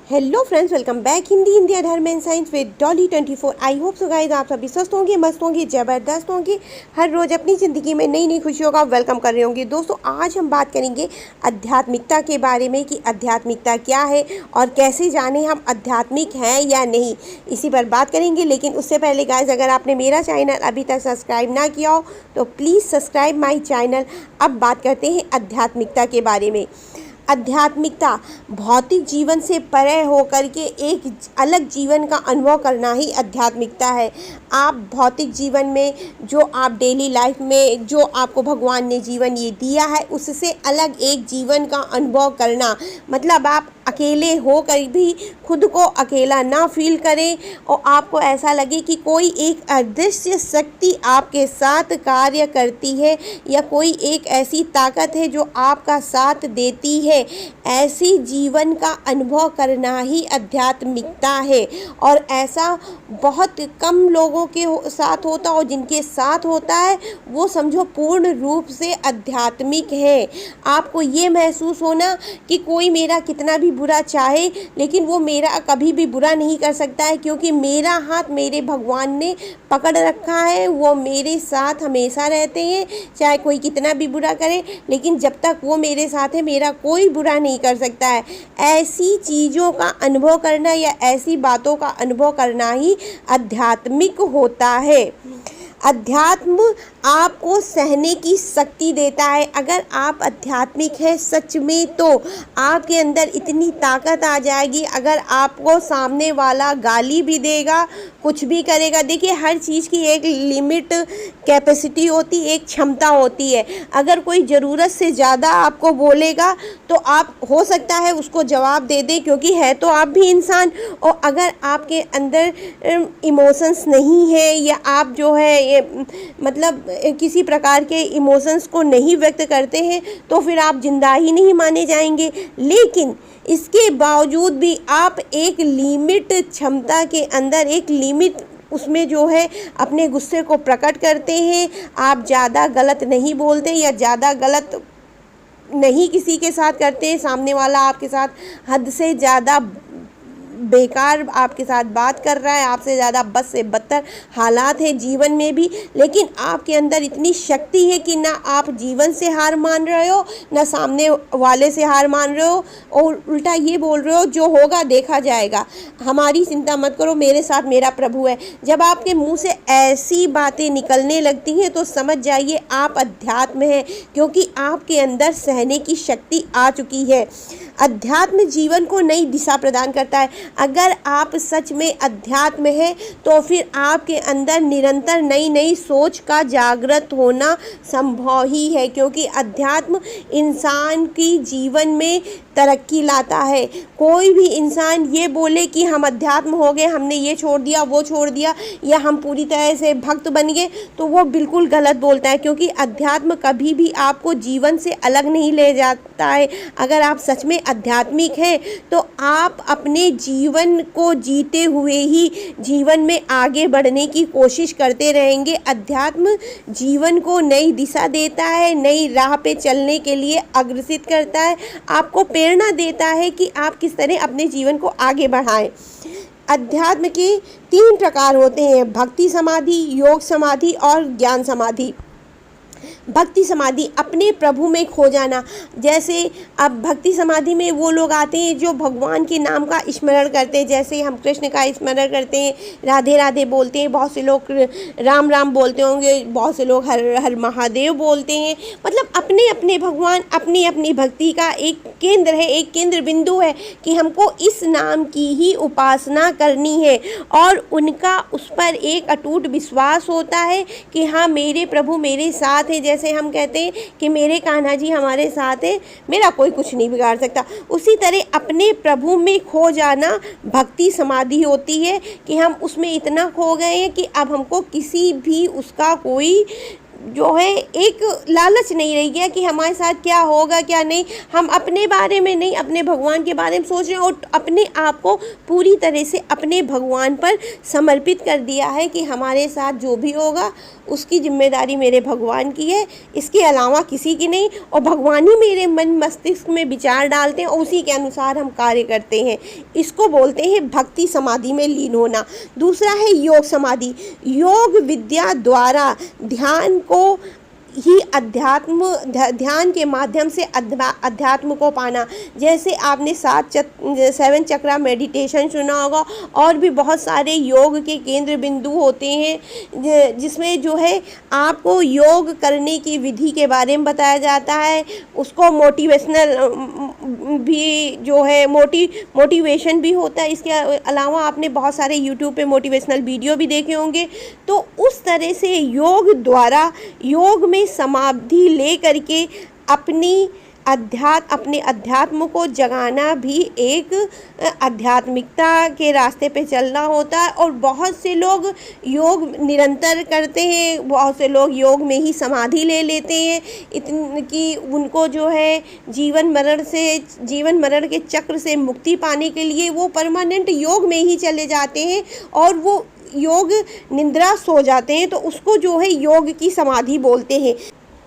Hello friends, welcome back Hindi India धर्म and science with Dolly 24। I hope so guys आप सभी स्वस्थ होंगे, मस्त होंगे, ज़बरदस्त होंगे, हर रोज़ अपनी ज़िंदगी में नई नई खुशियों का वेलकम कर रहे होंगे। दोस्तों, आज हम बात करेंगे आध्यात्मिकता के बारे में कि आध्यात्मिकता क्या है और कैसे जाने हम आध्यात्मिक हैं या नहीं, इसी पर बात करेंगे। लेकिन उससे पहले गाइस, अगर आपने मेरा चैनल अभी तक सब्सक्राइब ना किया हो तो प्लीज़ सब्सक्राइब माई चैनल। अब बात करते हैं आध्यात्मिकता के बारे में। आध्यात्मिकता भौतिक जीवन से परे होकर के एक अलग जीवन का अनुभव करना ही आध्यात्मिकता है। आप भौतिक जीवन में जो आप डेली लाइफ में जो आपको भगवान ने जीवन ये दिया है, उससे अलग एक जीवन का अनुभव करना, मतलब आप अकेले होकर भी खुद को अकेला ना फील करें और आपको ऐसा लगे कि कोई एक अदृश्य शक्ति आपके साथ कार्य करती है या कोई एक ऐसी ताकत है जो आपका साथ देती है। ऐसी जीवन का अनुभव करना ही आध्यात्मिकता है और ऐसा बहुत कम लोगों के साथ होता और जिनके साथ होता है वो समझो पूर्ण रूप से आध्यात्मिक है। आपको ये महसूस होना कि कोई मेरा कितना भी बुरा चाहे लेकिन वो मेरा कभी भी बुरा नहीं कर सकता है, क्योंकि मेरा हाथ मेरे भगवान ने पकड़ रखा है। वो मेरे साथ हमेशा रहते हैं, चाहे कोई कितना भी बुरा करे, लेकिन जब तक वो मेरे साथ है मेरा कोई बुरा नहीं कर सकता है। ऐसी चीज़ों का अनुभव करना या ऐसी बातों का अनुभव करना ही आध्यात्मिक होता है। अध्यात्म आपको सहने की शक्ति देता है। अगर आप आध्यात्मिक हैं सच में तो आपके अंदर इतनी ताकत आ जाएगी, अगर आपको सामने वाला गाली भी देगा, कुछ भी करेगा, देखिए हर चीज़ की एक लिमिट कैपेसिटी होती है, एक क्षमता होती है। अगर कोई ज़रूरत से ज़्यादा आपको बोलेगा तो आप हो सकता है उसको जवाब दे दें, क्योंकि है तो आप भी इंसान। और अगर आपके अंदर इमोशंस नहीं है या आप जो है ये मतलब किसी प्रकार के इमोशंस को नहीं व्यक्त करते हैं तो फिर आप जिंदा ही नहीं माने जाएंगे। लेकिन इसके बावजूद भी आप एक लिमिट क्षमता के अंदर एक लिमिट उसमें जो है अपने गुस्से को प्रकट करते हैं। आप ज़्यादा गलत नहीं बोलते या ज़्यादा गलत नहीं किसी के साथ करते हैं। सामने वाला आपके साथ हद से ज़्यादा बेकार आपके साथ बात कर रहा है, आपसे ज़्यादा बद से बदतर हालात है जीवन में भी, लेकिन आपके अंदर इतनी शक्ति है कि ना आप जीवन से हार मान रहे हो ना सामने वाले से हार मान रहे हो, और उल्टा ये बोल रहे हो जो होगा देखा जाएगा, हमारी चिंता मत करो, मेरे साथ मेरा प्रभु है। जब आपके मुंह से ऐसी बातें निकलने लगती हैं तो समझ जाइए आप अध्यात्म हैं, क्योंकि आपके अंदर सहने की शक्ति आ चुकी है। अध्यात्म जीवन को नई दिशा प्रदान करता है। अगर आप सच में अध्यात्म हैं तो फिर आपके अंदर निरंतर नई नई सोच का जागृत होना संभव ही है, क्योंकि अध्यात्म इंसान की जीवन में तरक्की लाता है। कोई भी इंसान ये बोले कि हम अध्यात्म हो गए, हमने ये छोड़ दिया वो छोड़ दिया, या हम पूरी तरह से भक्त बन गए, तो वो बिल्कुल गलत बोलता है, क्योंकि अध्यात्म कभी भी आपको जीवन से अलग नहीं ले जाता है। अगर आप सच में आध्यात्मिक हैं तो आप अपने जीवन को जीते हुए ही जीवन में आगे बढ़ने की कोशिश करते रहेंगे। अध्यात्म जीवन को नई दिशा देता है, नई राह पे चलने के लिए अग्रसित करता है, आपको प्रेरणा देता है कि आप किस तरह अपने जीवन को आगे बढ़ाएं। अध्यात्म के 3 प्रकार होते हैं: भक्ति समाधि, योग समाधि और ज्ञान समाधि। भक्ति समाधि अपने प्रभु में खो जाना। जैसे अब भक्ति समाधि में वो लोग आते हैं जो भगवान के नाम का स्मरण करते हैं, जैसे हम कृष्ण का स्मरण करते हैं, राधे राधे बोलते हैं, बहुत से लोग राम राम बोलते होंगे, बहुत से लोग हर हर महादेव बोलते हैं। मतलब अपने अपने भगवान, अपनी अपनी भक्ति का एक केंद्र है, एक केंद्र बिंदु है कि हमको इस नाम की ही उपासना करनी है, और उनका उस पर एक अटूट विश्वास होता है कि हाँ मेरे प्रभु मेरे साथ है। जैसे हम कहते हैं कि मेरे कान्हा जी हमारे साथ है, मेरा कोई कुछ नहीं बिगाड़ सकता। उसी तरह अपने प्रभु में खो जाना भक्ति समाधि होती है कि हम उसमें इतना खो गए हैं कि अब हमको किसी भी उसका कोई जो है एक लालच नहीं रह गया कि हमारे साथ क्या होगा क्या नहीं। हम अपने बारे में नहीं, अपने भगवान के बारे में सोच रहे हैं और अपने आप को पूरी तरह से अपने भगवान पर समर्पित कर दिया है कि हमारे साथ जो भी होगा उसकी जिम्मेदारी मेरे भगवान की है, इसके अलावा किसी की नहीं। और भगवान ही मेरे मन मस्तिष्क में विचार डालते हैं और उसी के अनुसार हम कार्य करते हैं। इसको बोलते हैं भक्ति समाधि में लीन होना। दूसरा है योग समाधि। योग विद्या द्वारा ध्यान को ही ध्यान के माध्यम से अध्यात्म को पाना। जैसे आपने 7 चक्रा मेडिटेशन सुना होगा, और भी बहुत सारे योग के केंद्र बिंदु होते हैं जिसमें जो है आपको योग करने की विधि के बारे में बताया जाता है। उसको मोटिवेशनल भी जो है मोटिवेशन भी होता है। इसके अलावा आपने बहुत सारे यूट्यूब पे मोटिवेशनल वीडियो भी देखे होंगे। तो उस तरह से योग द्वारा, योग में समाधि ले करके अपने अध्यात्म को जगाना भी एक आध्यात्मिकता के रास्ते पे चलना होता है। और बहुत से लोग योग निरंतर करते हैं, बहुत से लोग योग में ही समाधि ले लेते हैं इतनी कि उनको जो है जीवन मरण के चक्र से मुक्ति पाने के लिए वो परमानेंट योग में ही चले जाते हैं और वो योग निद्रा सो जाते हैं। तो उसको जो है योग की समाधि बोलते हैं।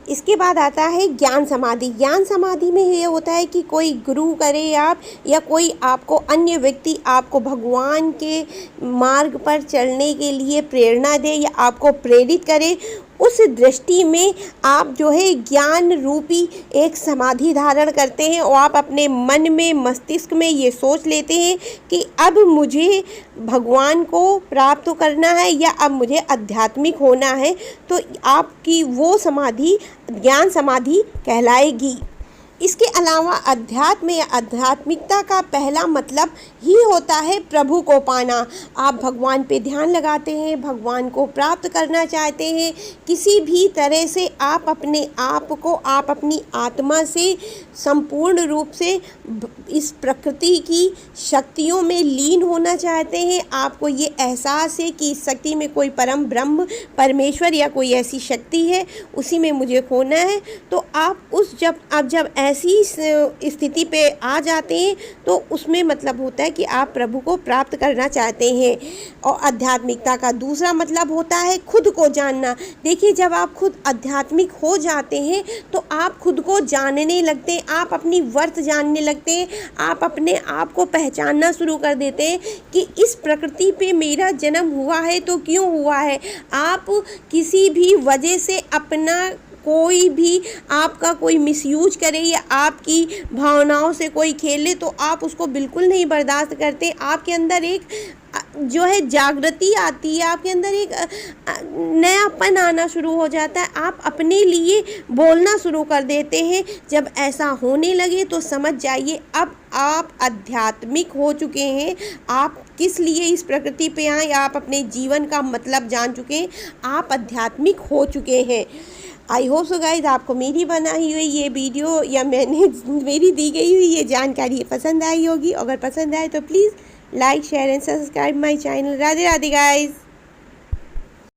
इसके बाद आता है ज्ञान समाधि। ज्ञान समाधि में ये होता है कि कोई गुरु करे आप, या कोई आपको अन्य व्यक्ति आपको भगवान के मार्ग पर चलने के लिए प्रेरणा दे या आपको प्रेरित करे। उस दृष्टि में आप जो है ज्ञान रूपी एक समाधि धारण करते हैं और आप अपने मन में मस्तिष्क में ये सोच लेते हैं कि अब मुझे भगवान को प्राप्त करना है या अब मुझे आध्यात्मिक होना है। तो आपकी वो समाधि ज्ञान समाधि कहलाएगी। इसके अलावा अध्यात्म या आध्यात्मिकता का पहला मतलब ही होता है प्रभु को पाना। आप भगवान पे ध्यान लगाते हैं, भगवान को प्राप्त करना चाहते हैं। किसी भी तरह से आप अपने आप को, आप अपनी आत्मा से संपूर्ण रूप से इस प्रकृति की शक्तियों में लीन होना चाहते हैं। आपको ये एहसास है कि इस शक्ति में कोई परम ब्रह्म परमेश्वर या कोई ऐसी शक्ति है, उसी में मुझे खोना है। तो आप जब ऐसी स्थिति पे आ जाते हैं तो उसमें मतलब होता है कि आप प्रभु को प्राप्त करना चाहते हैं। और आध्यात्मिकता का दूसरा मतलब होता है खुद को जानना। देखिए, जब आप खुद आध्यात्मिक हो जाते हैं तो आप खुद को जानने लगते हैं, आप अपनी वर्थ जानने लगते हैं, आप अपने आप को पहचानना शुरू कर देते हैं कि इस प्रकृति पे मेरा जन्म हुआ है तो क्यों हुआ है। आप किसी भी वजह से अपना कोई भी आपका कोई मिसयूज करे या आपकी भावनाओं से कोई खेले तो आप उसको बिल्कुल नहीं बर्दाश्त करते। आपके अंदर एक जो है जागृति आती है, आपके अंदर एक नयापन आना शुरू हो जाता है। आप अपने लिए बोलना शुरू कर देते हैं। जब ऐसा होने लगे तो समझ जाइए अब आप आध्यात्मिक हो चुके हैं। आप किस लिए इस प्रकृति पे आए, आप अपने जीवन का मतलब जान चुके हैं, आप आध्यात्मिक हो चुके हैं। आई होप सो गाइज आपको मेरी बनाई हुई ये वीडियो या मेरी दी गई हुई ये जानकारी पसंद आई होगी। अगर पसंद आए तो please like share and subscribe my channel. Radhe Radhe guys.